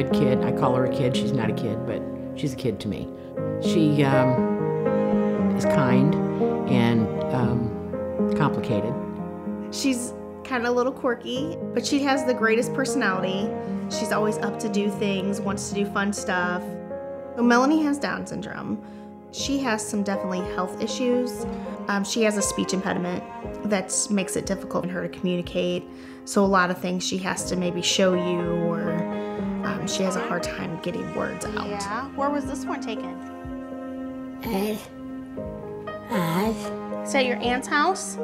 good kid. I call her a kid. She's not a kid, but she's a kid to me. She is kind and complicated. She's kind of a little quirky, but she has the greatest personality. She's always up to do things, wants to do fun stuff. So Melanie has Down syndrome. She has some definitely health issues. She has a speech impediment that makes it difficult for her to communicate. So a lot of things she has to maybe show you, or she has a hard time getting words out. Yeah. Where was this one taken? Is that your aunt's house?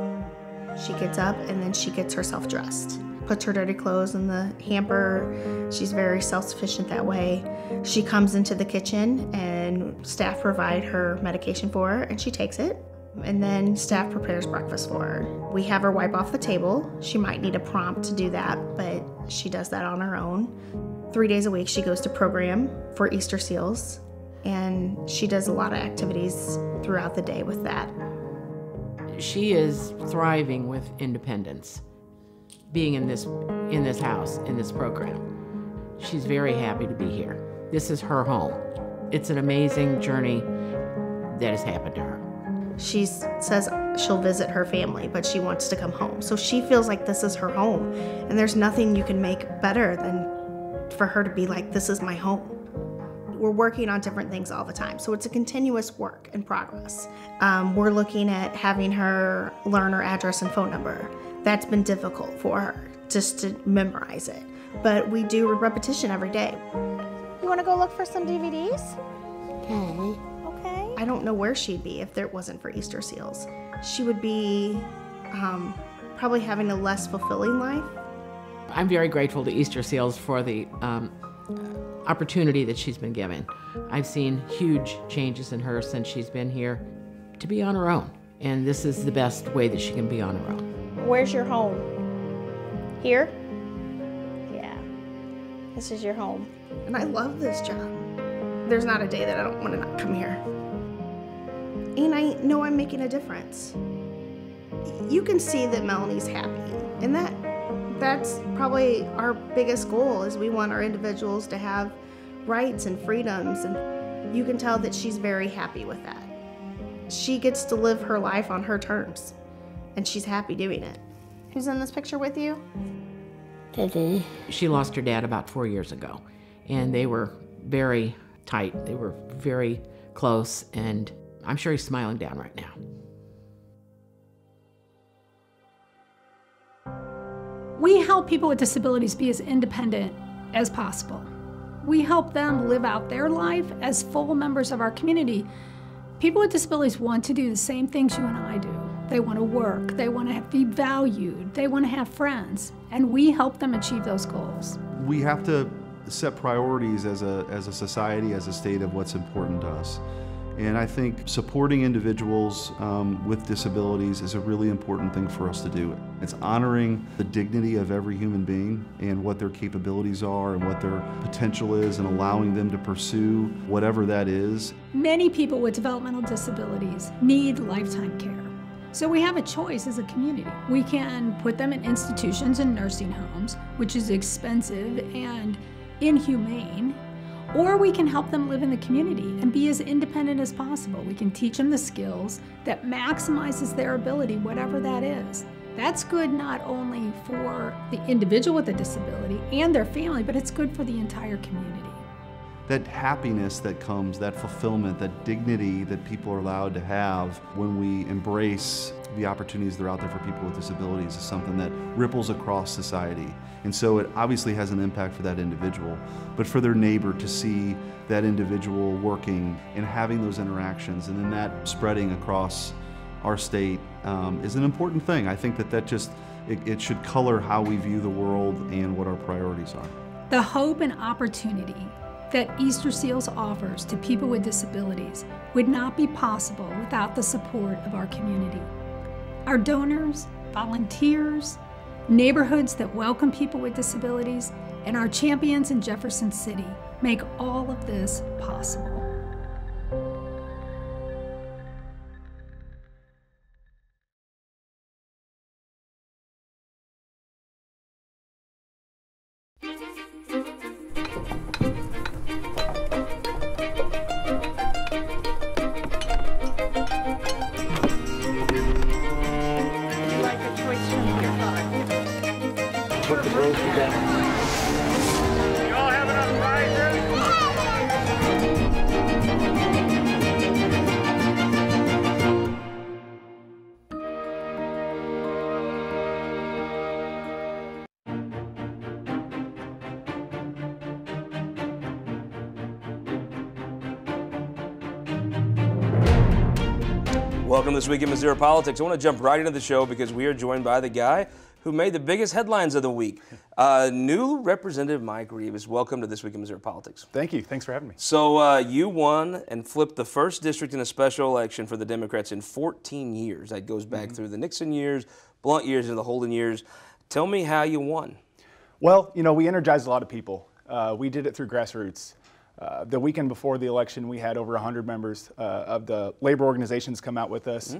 She gets up and then she gets herself dressed. Puts her dirty clothes in the hamper. She's very self-sufficient that way. She comes into the kitchen and staff provide her medication for her and she takes it. And then staff prepares breakfast for her. We have her wipe off the table. She might need a prompt to do that, but she does that on her own. 3 days a week she goes to program for Easter seals, and she does a lot of activities throughout the day with that. She is thriving with independence, being in this house, in this program. She's very happy to be here. This is her home. It's an amazing journey that has happened to her. She says she'll visit her family, but she wants to come home. So she feels like this is her home, and there's nothing you can make better than for her to be like, this is my home. We're working on different things all the time, so it's a continuous work in progress. We're looking at having her learn her address and phone number. That's been difficult for her, just to memorize it. But we do repetition every day. You want to go look for some DVDs? Okay. Okay. I don't know where she'd be if there wasn't for Easter seals. She would be probably having a less fulfilling life. I'm very grateful to Easter Seals for the opportunity that she's been given. I've seen huge changes in her since she's been here to be on her own. And this is the best way that she can be on her own. Where's your home? Here? Yeah. This is your home. And I love this job. There's not a day that I don't want to not come here. And I know I'm making a difference. You can see that Melanie's happy, and that's probably our biggest goal, is we want our individuals to have rights and freedoms, and you can tell that she's very happy with that. She gets to live her life on her terms, and she's happy doing it. Who's in this picture with you? Daddy. She lost her dad about 4 years ago, and they were very tight. They were very close, and I'm sure he's smiling down right now. We help people with disabilities be as independent as possible. We help them live out their life as full members of our community. People with disabilities want to do the same things you and I do. They want to work, they want to be valued, they want to have friends, and we help them achieve those goals. We have to set priorities as a society, as a state, of what's important to us. And I think supporting individuals with disabilities is a really important thing for us to do. It's honoring the dignity of every human being and what their capabilities are and what their potential is, and allowing them to pursue whatever that is. Many people with developmental disabilities need lifetime care. So we have a choice as a community. We can put them in institutions and nursing homes, which is expensive and inhumane, or we can help them live in the community and be as independent as possible. We can teach them the skills that maximizes their ability, whatever that is. That's good not only for the individual with a disability and their family, but it's good for the entire community. That happiness that comes, that fulfillment, that dignity that people are allowed to have when we embrace the opportunities that are out there for people with disabilities is something that ripples across society. And so it obviously has an impact for that individual, but for their neighbor to see that individual working and having those interactions, and then that spreading across our state is an important thing. I think that it should color how we view the world and what our priorities are. The hope and opportunity that Easter Seals offers to people with disabilities would not be possible without the support of our community. Our donors, volunteers, neighborhoods that welcome people with disabilities, and our champions in Jefferson City make all of this possible. Welcome to This Week in Missouri Politics. I want to jump right into the show because we are joined by the guy who made the biggest headlines of the week. New Representative Mike Rivas. Welcome to This Week in Missouri Politics. Thank you. Thanks for having me. So you won and flipped the first district in a special election for the Democrats in 14 years. That goes back through the Nixon years, Blunt years, and the Holden years. Tell me how you won. Well, you know, we energized a lot of people. We did it through grassroots. The weekend before the election, we had over 100 members of the labor organizations come out with us,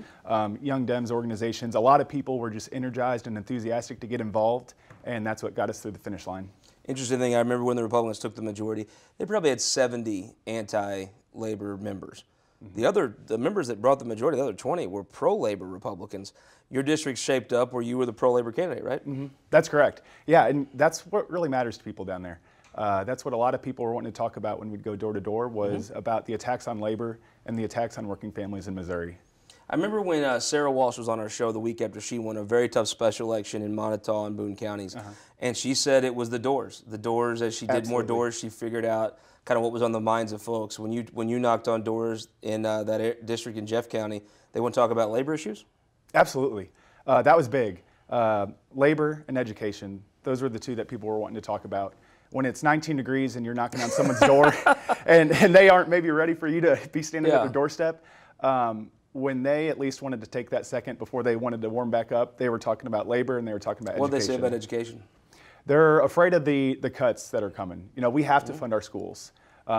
Young Dems organizations. A lot of people were just energized and enthusiastic to get involved, and that's what got us through the finish line. Interesting thing, I remember when the Republicans took the majority, they probably had 70 anti-labor members. The members that brought the majority, the other 20, were pro-labor Republicans. Your district shaped up where you were the pro-labor candidate, right? That's correct. Yeah, and that's what really matters to people down there. That's what a lot of people were wanting to talk about when we'd go door to door was about the attacks on labor and the attacks on working families in Missouri. I remember when Sarah Walsh was on our show the week after she won a very tough special election in Montauk and Boone counties, and she said it was the doors. The doors, as she did more doors, she figured out kind of what was on the minds of folks. When you knocked on doors in that district in Jeff County, they want to talk about labor issues? Absolutely. That was big. Labor and education, those were the two that people were wanting to talk about. When it's 19 degrees and you're knocking on someone's door and they aren't maybe ready for you to be standing at their doorstep, when they at least wanted to take that second before they wanted to warm back up, they were talking about labor and they were talking about What did education. they say about education? They're afraid of the cuts that are coming. You know, we have to fund our schools.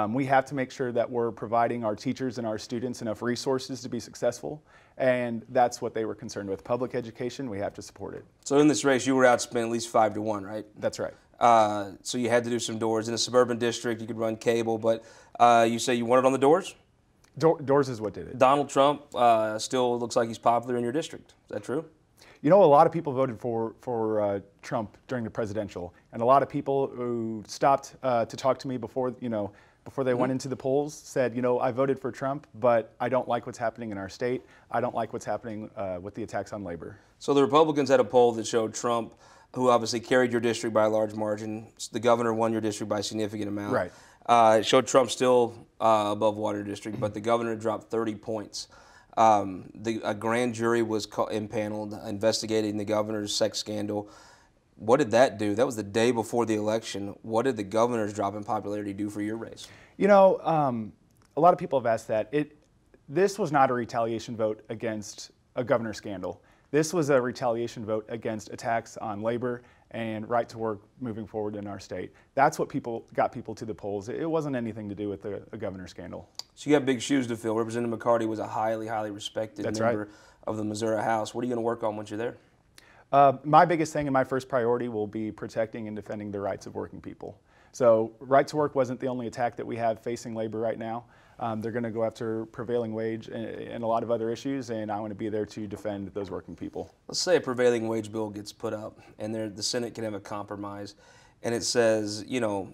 We have to make sure that we're providing our teachers and our students enough resources to be successful, and that's what they were concerned with. Public education, we have to support it. So in this race, you were outspent at least 5-1, right? That's right. So you had to do some doors. In a suburban district, you could run cable, but you say you wanted on the doors? Doors is what did it. Donald Trump still looks like he's popular in your district. Is that true? You know, a lot of people voted for Trump during the presidential, and a lot of people who stopped to talk to me before they went into the polls said, you know, I voted for Trump, but I don't like what's happening in our state. I don't like what's happening with the attacks on labor. So the Republicans had a poll that showed Trump, who obviously carried your district by a large margin. The governor won your district by a significant amount. Right. It showed Trump still above Water District, but the governor dropped 30 points. A grand jury was impaneled investigating the governor's sex scandal. What did that do? That was the day before the election. What did the governor's drop in popularity do for your race? You know, a lot of people have asked that. This was not a retaliation vote against a governor scandal. This was a retaliation vote against attacks on labor and right to work moving forward in our state. That's what got people to the polls. It wasn't anything to do with a governor scandal. So you got big shoes to fill. Representative McCarty was a highly, highly respected member of the Missouri House. What are you going to work on once you're there? My biggest thing and my first priority will be protecting and defending the rights of working people. So right to work wasn't the only attack that we have facing labor right now. They're going to go after prevailing wage and a lot of other issues, and I want to be there to defend those working people. Let's say a prevailing wage bill gets put up, and the Senate can have a compromise, and it says, you know,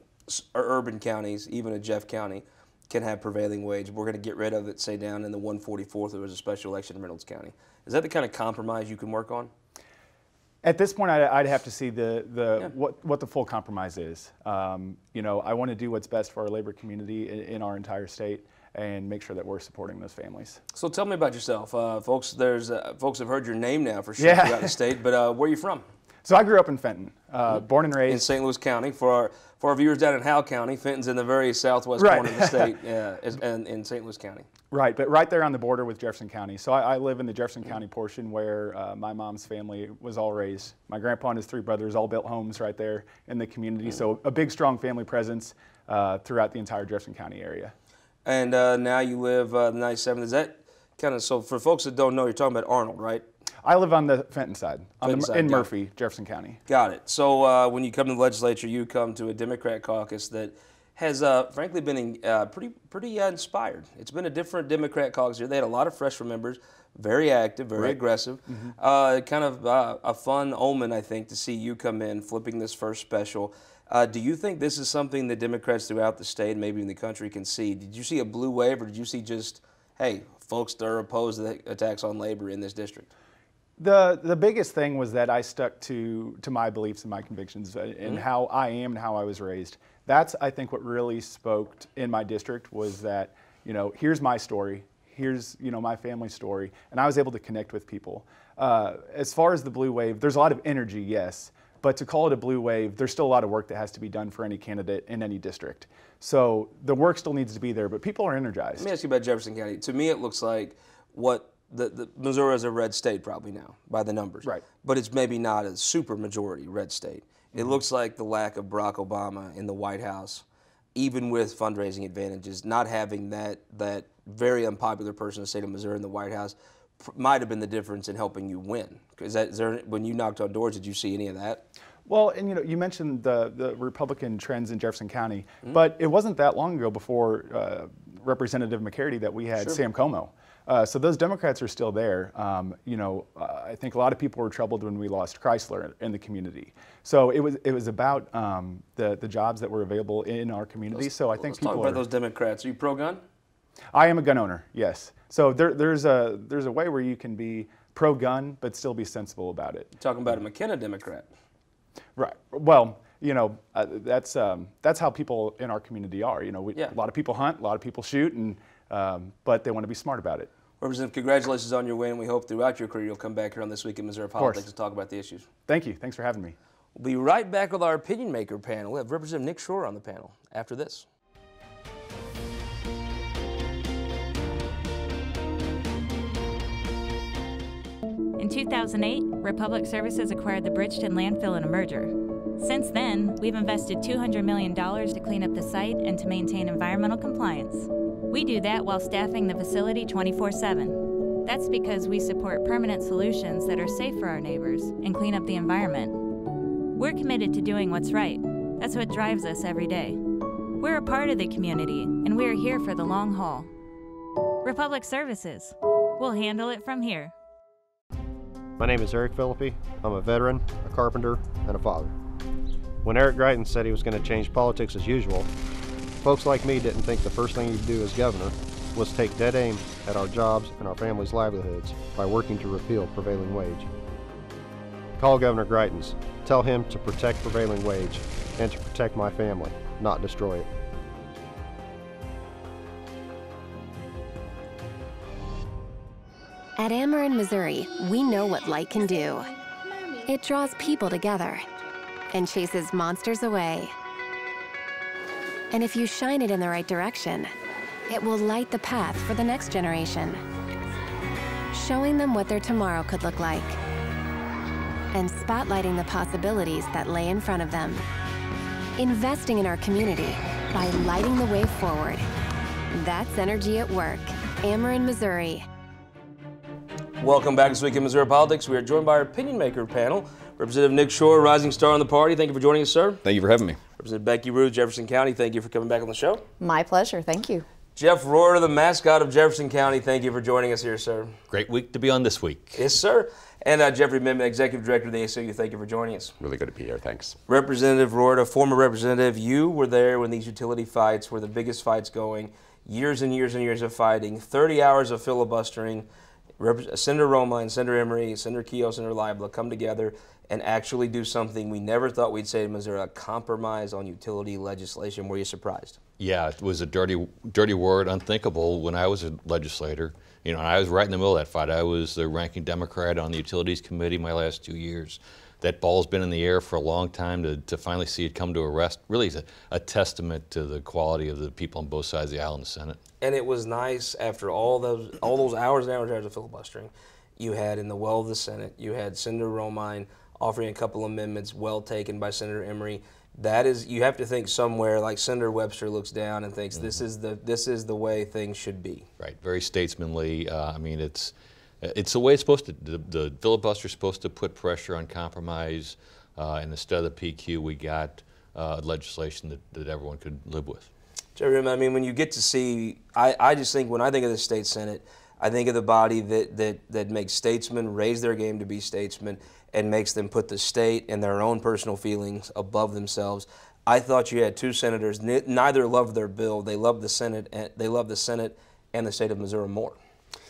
urban counties, even a Jeff County, can have prevailing wage. We're going to get rid of it, say down in the 144th, there was a special election in Reynolds County. Is that the kind of compromise you can work on? At this point, I'd have to see what the full compromise is. You know, I want to do what's best for our labor community in our entire state and make sure that we're supporting those families. So tell me about yourself. Folks have heard your name now for sure throughout the state, but where are you from? So I grew up in Fenton, born and raised. In St. Louis County. For our viewers down in Howell County, Fenton's in the very southwest corner of the state, and in St. Louis County. Right, but right there on the border with Jefferson County. So I live in the Jefferson County portion where my mom's family was all raised. My grandpa and his 3 brothers all built homes right there in the community. So a big, strong family presence throughout the entire Jefferson County area. And now you live the 97th. Is that kind of, so for folks that don't know, you're talking about Arnold, right? I live on the Fenton side, in Murphy, Jefferson County. Got it. So when you come to the legislature, you come to a Democrat caucus that has frankly been pretty inspired. It's been a different Democrat caucus here. They had a lot of freshman members, very active, very aggressive. Kind of a fun omen, I think, to see you come in, flipping this first special. Do you think this is something that Democrats throughout the state, maybe in the country, can see? Did you see a blue wave, or did you see just, hey, folks that are opposed to the attacks on labor in this district? The biggest thing was that I stuck to my beliefs and my convictions and how I am and how I was raised. That's, I think, what really spoke in my district was that, you know, here's my story, here's my family story, and I was able to connect with people. As far as the blue wave, there's a lot of energy, yes, but to call it a blue wave, there's still a lot of work that has to be done for any candidate in any district. So the work still needs to be there, but people are energized. Let me ask you about Jefferson County. To me, it looks like what the Missouri is a red state probably now by the numbers, right? But it's maybe not a super majority red state. It looks like the lack of Barack Obama in the White House, even with fundraising advantages, not having that very unpopular person in the state of Missouri in the White House might have been the difference in helping you win. When you knocked on doors, did you see any of that? Well, and you mentioned the Republican trends in Jefferson County, but it wasn't that long ago before Representative McCarty that we had Sam Como. So those Democrats are still there. I think a lot of people were troubled when we lost Chrysler in the community. So it was about the jobs that were available in our community. So I think let's talk about those Democrats. Are you pro-gun? I am a gun owner, yes. So there's a way where you can be pro-gun but still be sensible about it. You're talking about a McKenna Democrat. Right. Well, that's how people in our community are. A lot of people hunt, a lot of people shoot, and but they want to be smart about it. Representative, congratulations on your win. We hope throughout your career you'll come back here on This Week in Missouri Politics and talk about the issues. Thank you. Thanks for having me. We'll be right back with our opinion maker panel. We have Representative Nick Schroer on the panel after this. In 2008, Republic Services acquired the Bridgeton landfill in a merger. Since then, we've invested $200 million to clean up the site and to maintain environmental compliance. We do that while staffing the facility 24/7. That's because we support permanent solutions that are safe for our neighbors and clean up the environment. We're committed to doing what's right. That's what drives us every day. We're a part of the community, and we are here for the long haul. Republic Services. We'll handle it from here. My name is Eric Philippi. I'm a veteran, a carpenter, and a father. When Eric Greitens said he was going to change politics as usual, folks like me didn't think the first thing he'd do as governor was take dead aim at our jobs and our families' livelihoods by working to repeal prevailing wage. Call Governor Greitens. Tell him to protect prevailing wage and to protect my family, not destroy it. At Ameren, Missouri, we know what light can do. It draws people together and chases monsters away. And if you shine it in the right direction, it will light the path for the next generation, showing them what their tomorrow could look like, and spotlighting the possibilities that lay in front of them. Investing in our community by lighting the way forward. That's energy at work. Ameren, Missouri. Welcome back to This Week in Missouri Politics. We are joined by our opinion maker panel. Representative Nick Schroer, rising star on the party. Thank you for joining us, sir. Thank you for having me. Representative Becky Ruth, Jefferson County. Thank you for coming back on the show. My pleasure. Thank you. Jeff Rohrer, the mascot of Jefferson County. Thank you for joining us here, sir. Great week to be on This Week. Yes, sir. And Jeffrey Midman, Executive Director of the ACLU. Thank you for joining us. Really good to be here. Thanks. Representative Rohrer, former representative, you were there when these utility fights were the biggest fights going. Years and years and years of fighting. 30 hours of filibustering. Senator Romine, Senator Emery, Senator Keough, Senator Leibler come together and actually do something we never thought we'd say in Missouri, a compromise on utility legislation. Were you surprised? Yeah, it was a dirty word, unthinkable when I was a legislator. And I was right in the middle of that fight. I was the ranking Democrat on the Utilities Committee my last 2 years. That ball's been in the air for a long time. To finally see it come to a rest really is a testament to the quality of the people on both sides of the aisle in the Senate. And it was nice after all those hours and hours of filibustering. You had in the well of the Senate, you had Senator Romine offering a couple amendments, well taken by Senator Emery. That is, you have to think somewhere like Senator Webster looks down and thinks this is the way things should be. Right, very statesmanly. I mean, it's the way it's supposed to. The filibuster is supposed to put pressure on compromise, and instead of the PQ, we got legislation that everyone could live with. Jerry, I mean, when you get to see, I just think when I think of the state Senate, I think of the body that makes statesmen raise their game to be statesmen and makes them put the state and their own personal feelings above themselves. I thought you had two senators. Neither loved their bill. They loved the Senate, and they loved the Senate and the state of Missouri more.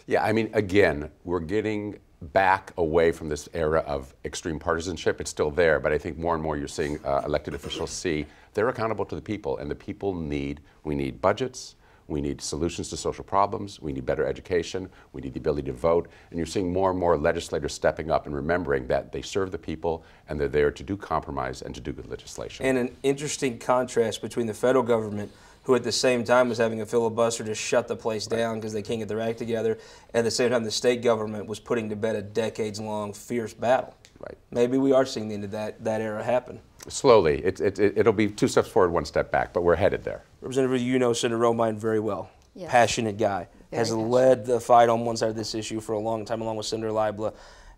Yeah, I mean, again, we're getting back away from this era of extreme partisanship. It's still there, but I think more and more you're seeing elected officials see they're accountable to the people, and the people we need budgets, We need solutions to social problems. We need better education. We need the ability to vote. And you're seeing more and more legislators stepping up and remembering that they serve the people and they're there to do compromise and to do good legislation. And an interesting contrast between the federal government, who at the same time was having a filibuster to shut the place down because they can't get their act together, and at the same time the state government was putting to bed a decades-long fierce battle. Right. Maybe we are seeing the end of that era happen. Slowly. It'll be 2 steps forward, 1 step back, but we're headed there. Representative, you know Senator Romine very well. Yes. Passionate guy. Has led the fight on one side of this issue for a long time, along with Senator Leibler.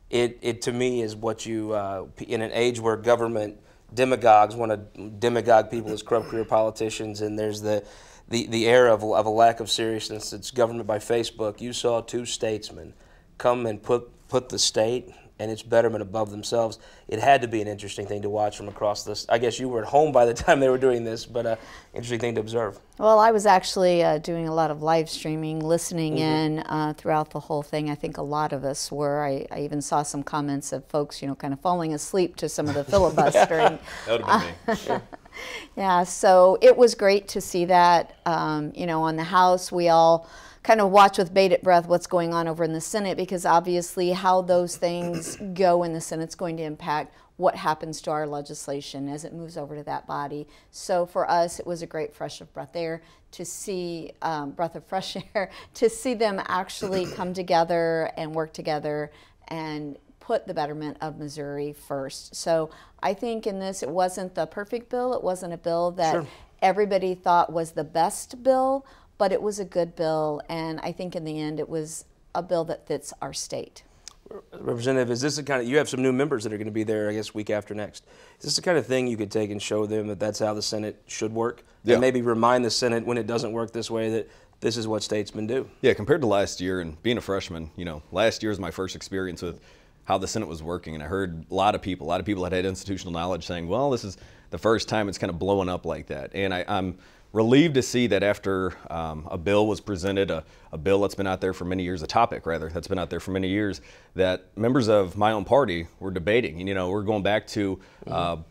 It to me is what you, in an age where government demagogues want to demagogue people as corrupt career politicians, and there's the era of a lack of seriousness. It's government by Facebook. You saw 2 statesmen come and put the state and its betterment above themselves. It had to be an interesting thing to watch from across this. I guess you were at home by the time they were doing this, but interesting thing to observe. Well, I was actually doing a lot of live streaming, listening in throughout the whole thing. I think a lot of us were. I even saw some comments of folks, you know, kind of falling asleep to some of the filibustering. That would have been me. Yeah, so it was great to see that. You know, on the House, we all kind of watch with bated breath what's going on over in the Senate, because obviously how those things go in the Senate's going to impact what happens to our legislation as it moves over to that body. So for us, it was a great breath of fresh air to see them actually come together and work together and put the betterment of Missouri first. So I think in this, it wasn't the perfect bill. It wasn't a bill that everybody thought was the best bill, but it was a good bill, and I think in the end it was a bill that fits our state. Representative, is this the kind of, you have some new members that are going to be there, I guess, week after next. Is this the kind of thing you could take and show them that that's how the Senate should work? Yeah. And maybe remind the Senate when it doesn't work this way that this is what statesmen do? Yeah, compared to last year and being a freshman, you know, last year was my first experience with how the Senate was working, and I heard a lot of people that had institutional knowledge saying, well, this is the first time it's kind of blowing up like that. And I'm relieved to see that after a bill was presented, a bill that's been out there for many years, a topic rather, that's been out there for many years, that members of my own party were debating. And, you know, we're going back to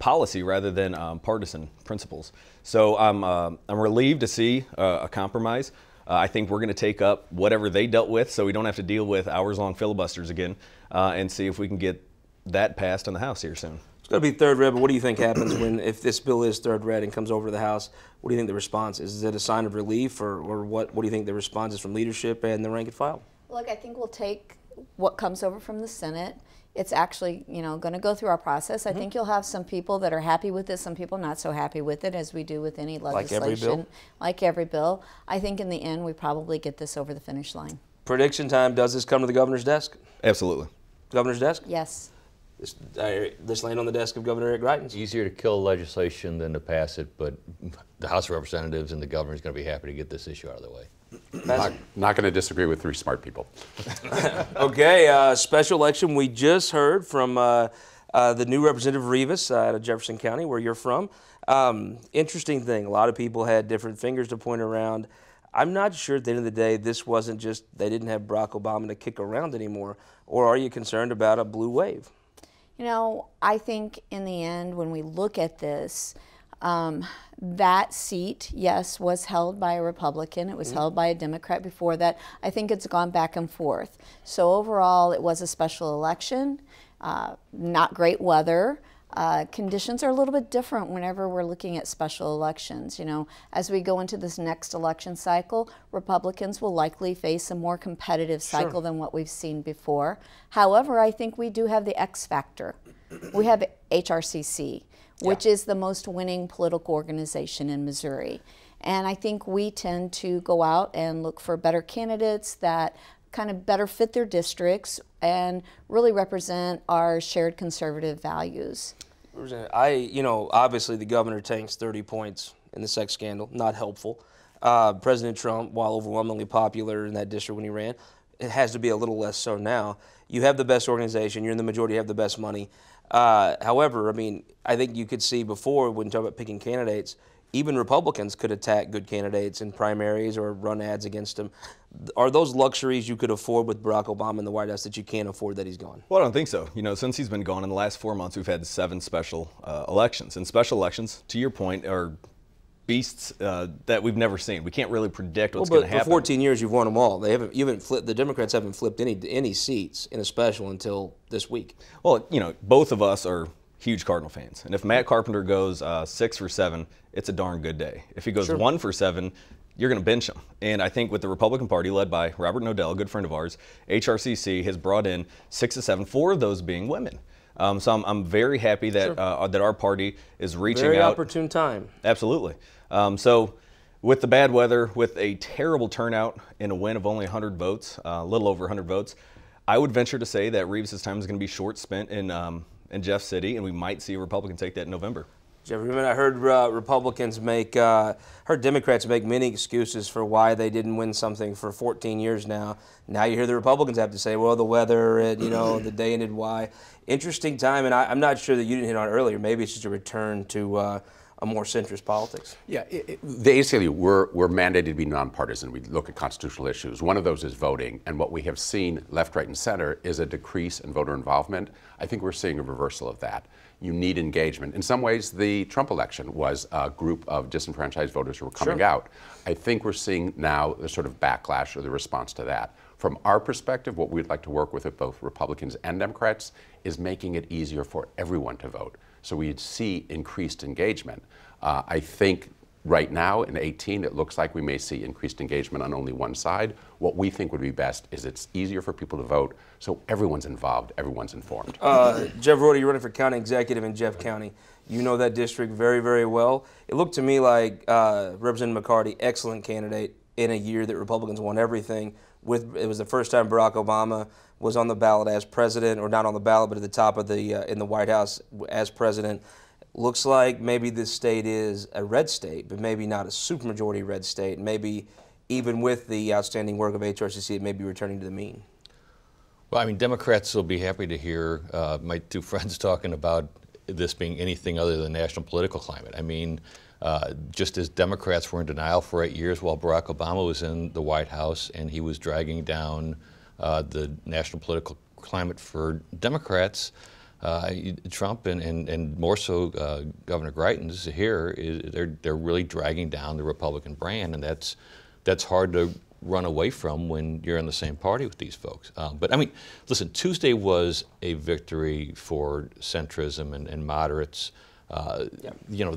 policy rather than partisan principles. So I'm relieved to see a compromise. I think we're going to take up whatever they dealt with so we don't have to deal with hours-long filibusters again, and see if we can get that passed in the House here soon. It's going to be third read, but what do you think happens if this bill is third read and comes over to the House? What do you think the response is? Is it a sign of relief, or what do you think the response is from leadership and the rank and file? Look, I think we'll take what comes over from the Senate. It's actually, you know, going to go through our process. I think you'll have some people that are happy with it, some people not so happy with it, as we do with any legislation. Like every bill? Like every bill. I think in the end we probably get this over the finish line. Prediction time, does this come to the governor's desk? Absolutely. Governor's desk? Yes. This land on the desk of Governor Eric Greitens? It's easier to kill legislation than to pass it, but the House of Representatives and the governor is going to be happy to get this issue out of the way. Not going to disagree with 3 smart people. Okay, special election. We just heard from the new Representative Rivas out of Jefferson County, where you're from. Interesting thing, a lot of people had different fingers to point around. I'm not sure at the end of the day this wasn't just they didn't have Barack Obama to kick around anymore, or are you concerned about a blue wave? You know, I think in the end when we look at this, that seat, yes, was held by a Republican. It was held by a Democrat before that. I think it's gone back and forth. So overall, it was a special election. Not great weather. Conditions are a little bit different whenever we're looking at special elections. You know, as we go into this next election cycle, Republicans will likely face a more competitive cycle than what we've seen before. However, I think we do have the X factor. We have HRCC, which is the most winning political organization in Missouri. And I think we tend to go out and look for better candidates that kind of better fit their districts and really represent our shared conservative values. You know, obviously the governor tanks 30 points in the sex scandal, not helpful. President Trump, while overwhelmingly popular in that district when he ran, it has to be a little less so now. You have the best organization, you're in the majority, you have the best money. However, I mean, I think you could see before when you talk about picking candidates, even Republicans could attack good candidates in primaries or run ads against them. Are those luxuries you could afford with Barack Obama in the White House that you can't afford that he's gone? Well, I don't think so. You know, since he's been gone in the last 4 months, we've had 7 special elections. And special elections, to your point, are beasts that we've never seen. We can't really predict what's Well, going to happen. for 14 years, you've won them all. The Democrats haven't flipped any seats in a special until this week. Well, you know, both of us are huge Cardinal fans, and if Matt Carpenter goes 6 for 7, it's a darn good day. If he goes 1 for 7, you're going to bench him. And I think with the Republican Party led by Robert Nodell, a good friend of ours, HRCC has brought in 6 to 7, 4 of those being women. So I'm very happy that that our party is reaching out. Very opportune time. Absolutely. So with the bad weather, with a terrible turnout and a win of only 100 votes, a little over 100 votes, I would venture to say that Reeves' time is going to be short spent in Jeff City, and we might see a Republican take that in November. Jeff, I heard heard Democrats make many excuses for why they didn't win something for 14 years now. Now you hear the Republicans have to say, well, the weather, and, you know, the day ended why. Interesting time, and I'm not sure that you didn't hit on it earlier. Maybe it's just a return to a more centrist politics. Yeah, the ACLU, we're mandated to be nonpartisan. We look at constitutional issues. One of those is voting, and what we have seen left, right, and center is a decrease in voter involvement. I think we're seeing a reversal of that. You need engagement. In some ways, the Trump election was a group of disenfranchised voters who were coming out. I think we're seeing now the sort of backlash or the response to that. From our perspective, what we'd like to work with both Republicans and Democrats is making it easier for everyone to vote. So we'd see increased engagement. I think right now in 18, it looks like we may see increased engagement on only one side. What we think would be best is it's easier for people to vote, so everyone's involved, everyone's informed. Jeff Rhoda, you're running for county executive in Jeff County. You know that district very, very well. It looked to me like Representative McCarty, excellent candidate in a year that Republicans won everything. It was the first time Barack Obama was on the ballot as president, or not on the ballot, but at the top of in the White House as president. Looks like maybe this state is a red state, but maybe not a supermajority red state. Maybe even with the outstanding work of HRCC, it may be returning to the mean. Well, I mean, Democrats will be happy to hear my two friends talking about this being anything other than national political climate. I mean, just as Democrats were in denial for 8 years while Barack Obama was in the White House and he was dragging down the national political climate for Democrats, Trump and more so Governor Greitens here, they're really dragging down the Republican brand, and that's hard to run away from when you're in the same party with these folks. But I mean, listen, Tuesday was a victory for centrism and moderates. You know,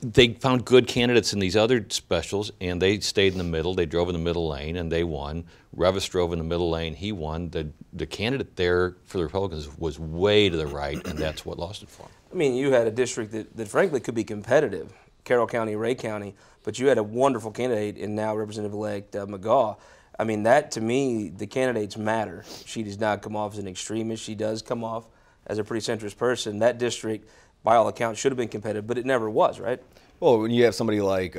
they found good candidates in these other specials, and they stayed in the middle. They drove in the middle lane, and they won. Revis drove in the middle lane. He won. The candidate there for the Republicans was way to the right, and that's what lost it for him. I mean, you had a district that frankly could be competitive, Carroll County, Ray County, but you had a wonderful candidate in now Representative-elect McGaugh. I mean, that to me, the candidates matter. She does not come off as an extremist. She does come off as a pretty centrist person. That district, by all accounts, should have been competitive, but it never was, right? Well, when you have somebody like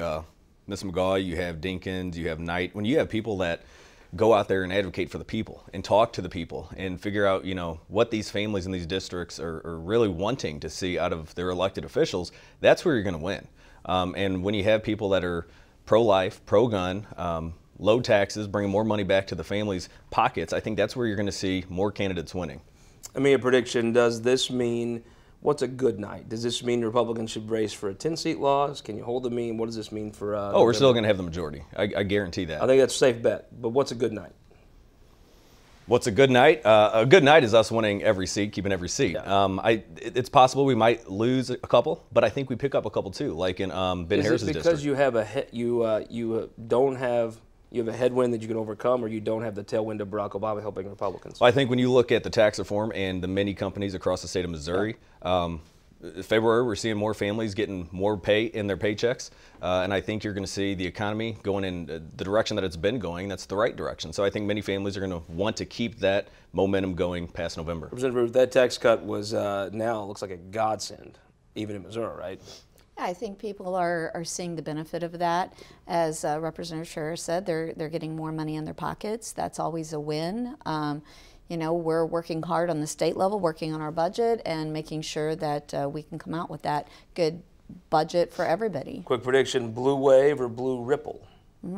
Ms. McGaugh, you have Dinkins, you have Knight, when you have people that go out there and advocate for the people and talk to the people and figure out, you know, what these families in these districts are really wanting to see out of their elected officials, that's where you're going to win. And when you have people that are pro-life, pro-gun, low taxes, bringing more money back to the families' pockets, I think that's where you're going to see more candidates winning. I mean, a prediction, does this mean, what's a good night? Does this mean Republicans should brace for a 10-seat loss? Can you hold the mean? What does this mean for oh, we're still going to have the majority. I guarantee that. I think that's a safe bet. But what's a good night? What's a good night? A good night is us winning every seat, keeping every seat. Yeah. It's possible we might lose a couple, but I think we pick up a couple too, like in Ben Harris's district. Is it because you have you have a headwind that you can overcome, or you don't have the tailwind of Barack Obama helping Republicans? Well, I think when you look at the tax reform and the many companies across the state of Missouri, February we're seeing more families getting more pay in their paychecks, and I think you're going to see the economy going in the direction that it's been going. That's the right direction. So I think many families are going to want to keep that momentum going past November. Representative, that tax cut was now looks like a godsend, even in Missouri, right? I think people are seeing the benefit of that. As Representative Scherer said, they're getting more money in their pockets. That's always a win. You know, we're working hard on the state level, working on our budget and making sure that we can come out with that good budget for everybody. Quick prediction, blue wave or blue ripple?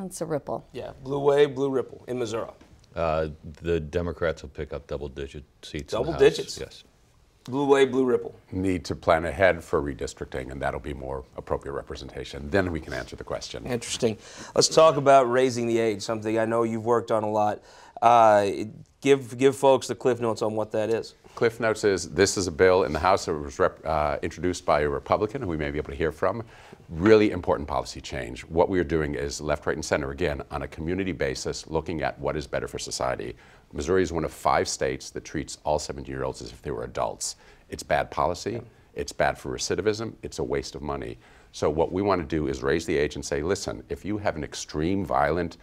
It's a ripple. Yeah, blue wave, blue ripple in Missouri. The Democrats will pick up double-digit seats. Double digits? Yes. Blue wave, blue ripple. Need to plan ahead for redistricting, and that'll be more appropriate representation. Then we can answer the question. Interesting. Let's talk about raising the age, something I know you've worked on a lot. Give folks the Cliff Notes on what that is. Cliff Notes is, this is a bill in the House that was introduced by a Republican who we may be able to hear from. Really important policy change. What we are doing is left, right, and center, again, on a community basis, looking at what is better for society. Missouri is one of 5 states that treats all 17-year-olds as if they were adults. It's bad policy, it's bad for recidivism, it's a waste of money. So what we want to do is raise the age and say, listen, if you have an extreme violent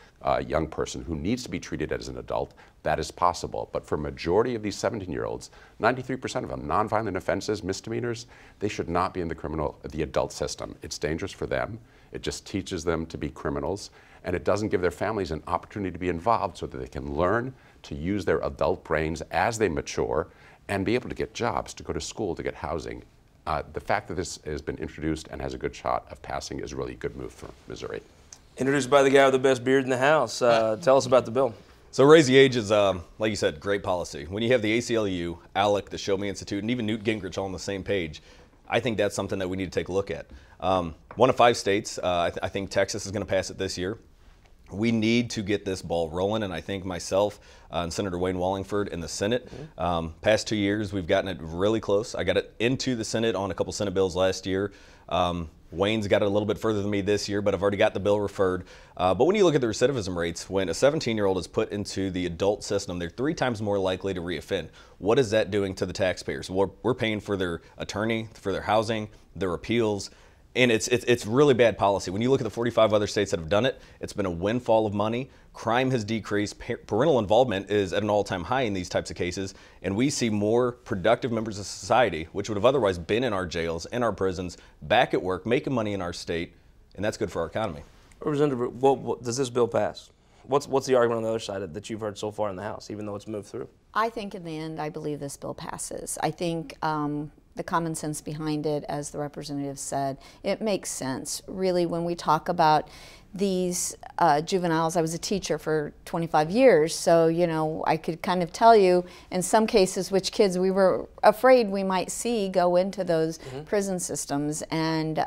young person who needs to be treated as an adult, that is possible. But for a majority of these 17-year-olds, 93% of them, nonviolent offenses, misdemeanors, they should not be in the adult system. It's dangerous for them. It just teaches them to be criminals, and it doesn't give their families an opportunity to be involved so that they can learn to use their adult brains as they mature and be able to get jobs, to go to school, to get housing. The fact that this has been introduced and has a good shot of passing is really a good move for Missouri. Introduced by the guy with the best beard in the House. Tell us about the bill. So raise the age is, like you said, great policy. When you have the ACLU, ALEC, the Show Me Institute, and even Newt Gingrich all on the same page, I think that's something that we need to take a look at. One of 5 states, I think Texas is going to pass it this year. We need to get this ball rolling, and I think myself and Senator Wayne Wallingford in the Senate, past 2 years, we've gotten it really close. I got it into the Senate on a couple Senate bills last year. Wayne's got it a little bit further than me this year, but I've already got the bill referred. But when you look at the recidivism rates, when a 17-year-old is put into the adult system, they're 3 times more likely to reoffend. What is that doing to the taxpayers? We're paying for their attorney, for their housing, their appeals. And it's really bad policy. When you look at the 45 other states that have done it, it's been a windfall of money. Crime has decreased. Parental involvement is at an all-time high in these types of cases. And we see more productive members of society, which would have otherwise been in our jails, in our prisons, back at work, making money in our state. And that's good for our economy. Representative, what does this bill pass? What's the argument on the other side that you've heard so far in the House, even though it's moved through? I think in the end, I believe this bill passes. I think the common sense behind it, as the representative said, it makes sense. Really, when we talk about these juveniles, I was a teacher for 25 years, so you know I could kind of tell you in some cases which kids we were afraid we might see go into those prison systems, and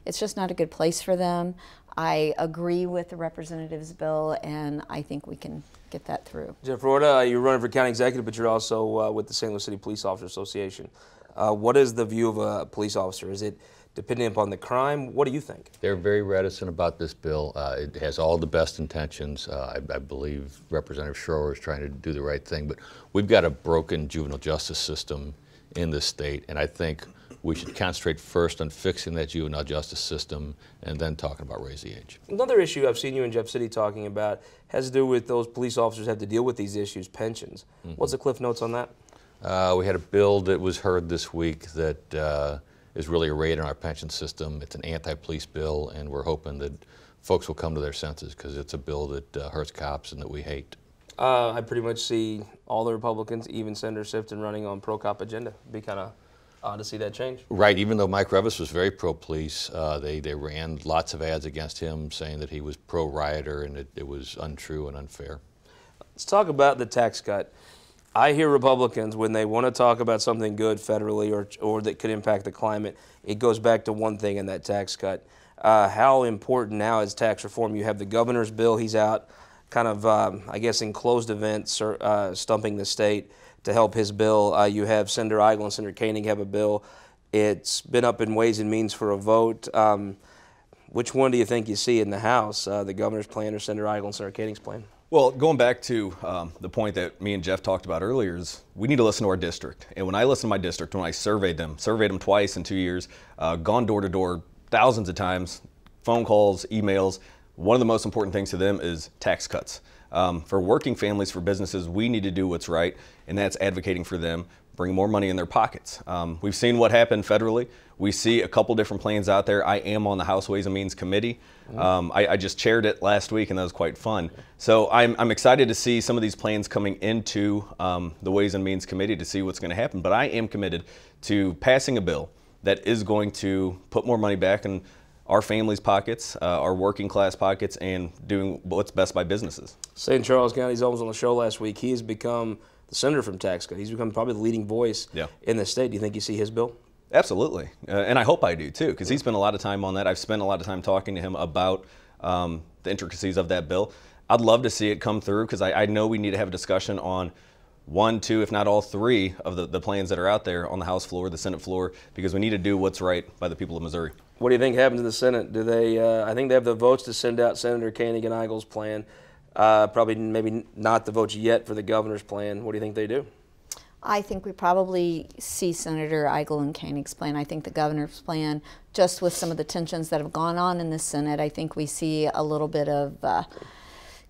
it's just not a good place for them. I agree with the representative's bill, and I think we can get that through. Jeff Roorda, you're running for county executive, but you're also with the St. Louis City Police Officers Association. What is the view of a police officer? Is it dependent upon the crime? What do you think? They're very reticent about this bill. It has all the best intentions. I believe Representative Schroer is trying to do the right thing, but we've got a broken juvenile justice system in this state, and I think we should concentrate first on fixing that juvenile justice system and then talking about raise the age. Another issue I've seen you in Jeff City talking about has to do with those police officers have to deal with these issues, pensions. What's the Cliff Notes on that? We had a bill that was heard this week that is really a raid on our pension system. It's an anti-police bill, and we're hoping that folks will come to their senses because it's a bill that hurts cops and that we hate. I pretty much see all the Republicans, even Senator Sifton, running on pro-cop agenda. It'd be kind of odd to see that change. Right, even though Mike Revis was very pro-police, they ran lots of ads against him saying that he was pro-rioter and it was untrue and unfair. Let's talk about the tax cut. I hear Republicans, when they want to talk about something good federally or that could impact the climate, it goes back to one thing in that tax cut. How important now is tax reform? You have the governor's bill. He's out kind of, I guess, in closed events, stumping the state to help his bill. You have Senator Eigel and Senator Koenig have a bill. It's been up in Ways and Means for a vote. Which one do you think you see in the House, the governor's plan or Senator Eigel and Senator Koenig's plan? Well, going back to the point that me and Jeff talked about earlier is we need to listen to our district. And when I listen to my district, when I surveyed them twice in 2 years, gone door to door thousands of times, phone calls, emails, one of the most important things to them is tax cuts. For working families, for businesses, we need to do what's right, and that's advocating for them, bring more money in their pockets. We've seen what happened federally. We see a couple different plans out there. I am on the House Ways and Means Committee. I just chaired it last week, and that was quite fun. So I'm excited to see some of these plans coming into the Ways and Means Committee to see what's going to happen. But I am committed to passing a bill that is going to put more money back in our families' pockets, our working class pockets, and doing what's best by businesses. St. Charles County's almost on the show last week. He has become the senator from tax cut. He's become probably the leading voice in the state. Do you think you see his bill? Absolutely, and I hope I do too, because he spent a lot of time on that. I've spent a lot of time talking to him about the intricacies of that bill. I'd love to see it come through, because I know we need to have a discussion on 1, 2, if not all 3 of the plans that are out there on the House floor, the Senate floor, because we need to do what's right by the people of Missouri. What do you think happens to the Senate? Do they? I think they have the votes to send out Senator Koenig-Eigel's plan. Probably maybe not the votes yet for the governor's plan. What do you think they do? I think we probably see Senator Eigel and Koenig's plan. I think the governor's plan, just with some of the tensions that have gone on in the Senate, I think we see a little bit of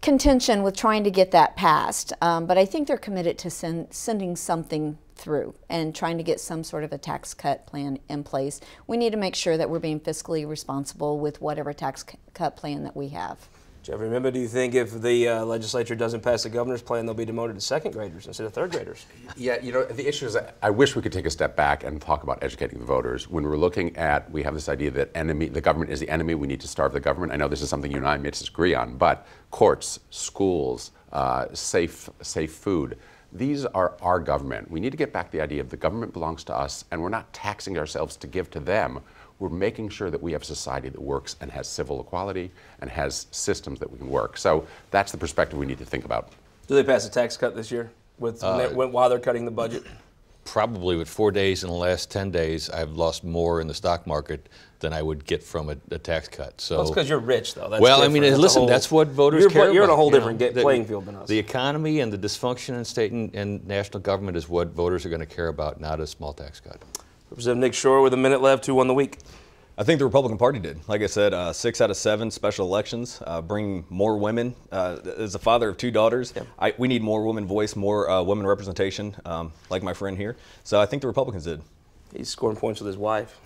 contention with trying to get that passed. But I think they're committed to sending something through and trying to get some sort of a tax cut plan in place. We need to make sure that we're being fiscally responsible with whatever tax cut plan that we have. Jeff, remember, do you think if the legislature doesn't pass the governor's plan, they'll be demoted to second graders instead of third graders? Yeah, you know, the issue is I wish we could take a step back and talk about educating the voters. When we're looking at, we have this idea that the government is the enemy, we need to starve the government. I know this is something you and I may disagree on, but courts, schools, safe food, these are our government. We need to get back the idea of the government belongs to us, and we're not taxing ourselves to give to them. We're making sure that we have a society that works and has civil equality and has systems that we can work. So that's the perspective we need to think about. Do they pass a tax cut this year while they're cutting the budget? Probably. With 4 days in the last 10 days, I've lost more in the stock market than I would get from a tax cut. So, well, it's because you're rich, though. That's well, different. I mean, listen, that's what voters care about. You're in a whole different playing field than us. The economy and the dysfunction in state and national government is what voters are going to care about, not a small tax cut. Representative Nick Shore with a minute left. Who won the week? I think the Republican Party did. Like I said, 6 out of 7 special elections, bring more women. As a father of 2 daughters, we need more women voice, more women representation, like my friend here. So I think the Republicans did. He's scoring points with his wife.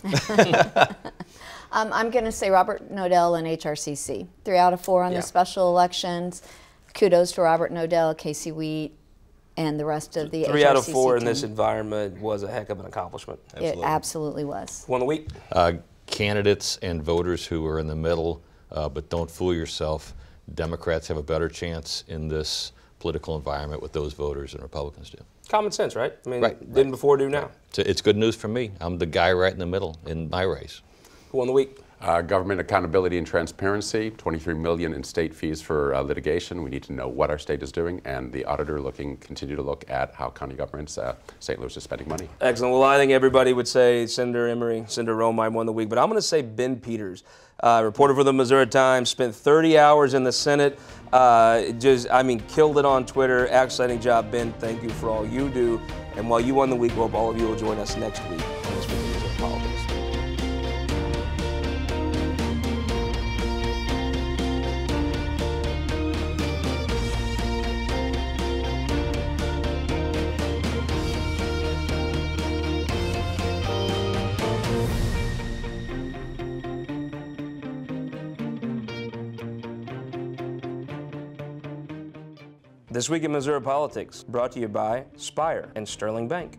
I'm going to say Robert Nodell and HRCC. 3 out of 4 on the special elections. Kudos to Robert Nodell, Casey Wheat, and the rest of the 3 out of 4 team. in this environment was a heck of an accomplishment. Absolutely. It absolutely was. Won the week? Candidates and voters who are in the middle, but don't fool yourself. Democrats have a better chance in this political environment with those voters than Republicans do. Common sense, right? I mean, didn't before, do now. It's good news for me. I'm the guy right in the middle in my race. Who won the week? Government accountability and transparency, $23 million in state fees for litigation. We need to know what our state is doing, and the auditor continue to look at how county governments, St. Louis is spending money. Excellent. Well, I think everybody would say Senator Emery, Senator Romine won the week, but I'm going to say Ben Peters, reporter for the Missouri Times, spent 30 hours in the Senate, killed it on Twitter. Outstanding job, Ben. Thank you for all you do. And while you won the week, hope all of you will join us next week on This Week in Missouri Politics. This Week in Missouri Politics, brought to you by Spire and Sterling Bank.